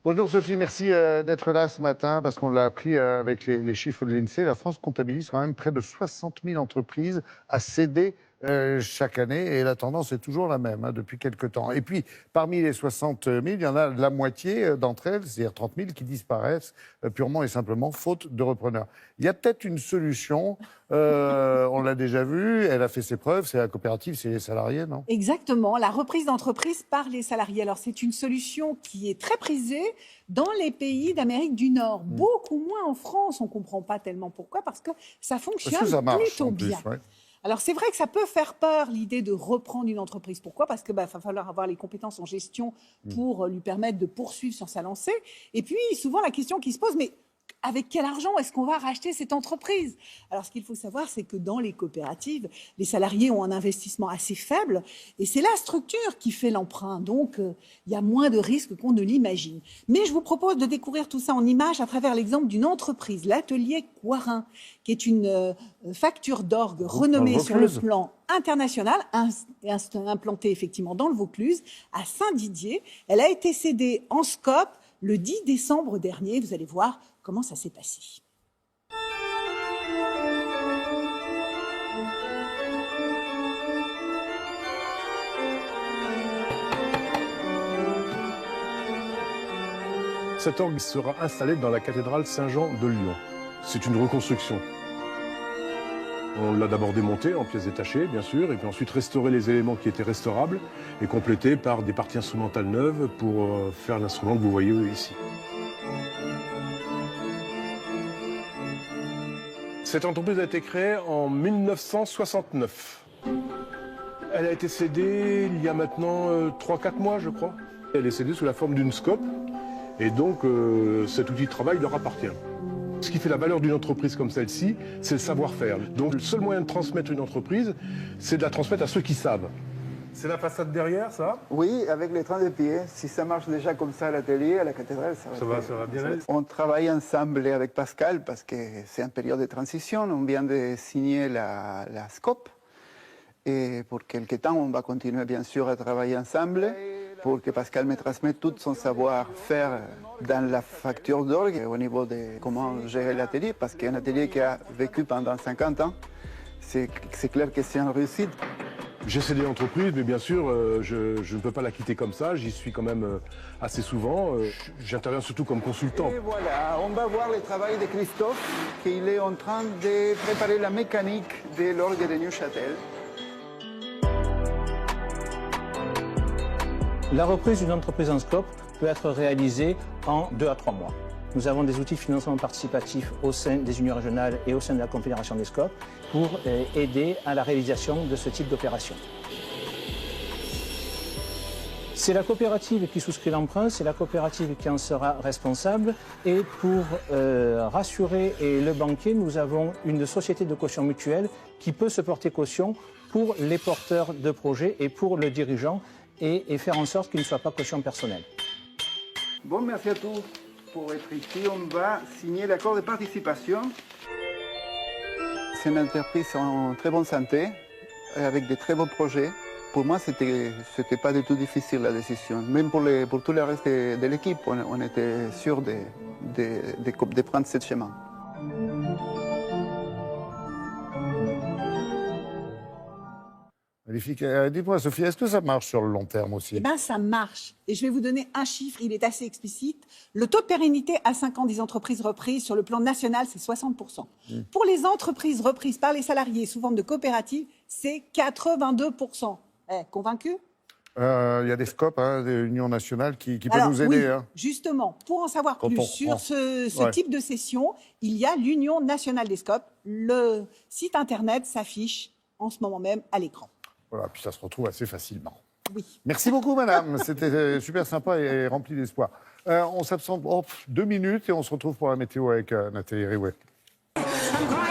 Bonjour Sophie, merci d'être là ce matin parce qu'on l'a appris avec les chiffres de l'INSEE. La France comptabilise quand même près de 60 000 entreprises à céder chaque année et la tendance est toujours la même depuis quelques temps. Et puis, parmi les 60 000, il y en a la moitié d'entre elles, c'est-à-dire 30 000, qui disparaissent purement et simplement faute de repreneurs. Il y a peut-être une solution, on l'a déjà vu, elle a fait ses preuves, c'est la coopérative, c'est les salariés, non? Exactement, la reprise d'entreprise par les salariés. Alors c'est une solution qui est très prisée dans les pays d'Amérique du Nord, beaucoup moins en France. On ne comprend pas tellement pourquoi, parce que ça fonctionne Parce que ça marche, plutôt en plus, bien. ouais. Alors c'est vrai que ça peut faire peur, l'idée de reprendre une entreprise. Pourquoi? Parce qu'il va falloir avoir les compétences en gestion pour lui permettre de poursuivre sur sa lancée. Et puis souvent la question qui se pose, mais avec quel argent est-ce qu'on va racheter cette entreprise? Alors, ce qu'il faut savoir, c'est que dans les coopératives, les salariés ont un investissement assez faible et c'est la structure qui fait l'emprunt. Donc, il y a moins de risques qu'on ne l'imagine. Mais je vous propose de découvrir tout ça en images à travers l'exemple d'une entreprise, l'atelier Coirin, qui est une facture d'orgue renommée sur le plan international, implantée effectivement dans le Vaucluse, à Saint-Didier. Elle a été cédée en SCOP le 10 décembre dernier. Vous allez voir comment ça s'est passé. Cet orgue sera installé dans la cathédrale Saint-Jean de Lyon. C'est une reconstruction. On l'a d'abord démonté en pièces détachées, bien sûr, et puis ensuite restauré les éléments qui étaient restaurables et complété par des parties instrumentales neuves pour faire l'instrument que vous voyez ici. Cette entreprise a été créée en 1969. Elle a été cédée il y a maintenant 3-4 mois, je crois. Elle est cédée sous la forme d'une scope, et donc cet outil de travail leur appartient. Ce qui fait la valeur d'une entreprise comme celle-ci, c'est le savoir-faire. Donc le seul moyen de transmettre une entreprise, c'est de la transmettre à ceux qui savent. C'est la façade derrière, ça? Oui, avec les trains de pied. Si ça marche déjà comme ça à l'atelier, à la cathédrale, ça va bien aller. On travaille ensemble avec Pascal parce que c'est une période de transition. On vient de signer la SCOP. Et pour quelques temps, on va continuer bien sûr à travailler ensemble pour que Pascal me transmette tout son savoir-faire dans la facture d'orgue au niveau de comment gérer l'atelier. Parce qu'un atelier qui a vécu pendant 50 ans, c'est clair que c'est une réussite. J'ai cédé l'entreprise, mais bien sûr, je ne peux pas la quitter comme ça. J'y suis quand même assez souvent. J'interviens surtout comme consultant. Et voilà, on va voir le travail de Christophe, qu'il est en train de préparer la mécanique de l'orgue de Neuchâtel. La reprise d'une entreprise en SCOP peut être réalisée en 2 à 3 mois. Nous avons des outils de financement participatif au sein des unions régionales et au sein de la Confédération des SCOP pour aider à la réalisation de ce type d'opération. C'est la coopérative qui souscrit l'emprunt, c'est la coopérative qui en sera responsable. Et pour rassurer le banquier, nous avons une société de caution mutuelle qui peut se porter caution pour les porteurs de projets et pour le dirigeant et faire en sorte qu'il ne soit pas caution personnelle. Bon, merci à tous pour être ici. On va signer l'accord de participation. C'est une entreprise en très bonne santé, avec de très bons projets. Pour moi, c'était pas du tout difficile la décision. Même pour tout le reste de l'équipe, on était sûr de prendre ce chemin. Magnifique. Dis-moi, Sophie, est-ce que ça marche sur le long terme aussi? Eh bien, ça marche. Et je vais vous donner un chiffre, il est assez explicite. Le taux de pérennité à 5 ans des entreprises reprises sur le plan national, c'est 60%. Pour les entreprises reprises par les salariés sous forme de coopérative, c'est 82%. Convaincu? Il y a des SCOP, des unions nationales qui peuvent nous aider. Oui, justement, pour en savoir Quand plus on sur reprend. ce type de session, il y a l'Union nationale des SCOP. Le site internet s'affiche en ce moment même à l'écran. Voilà, puis ça se retrouve assez facilement. Oui. Merci beaucoup, madame. C'était super sympa et rempli d'espoir. On s'absente 2 minutes et on se retrouve pour la météo avec Nathalie Riouet. I'm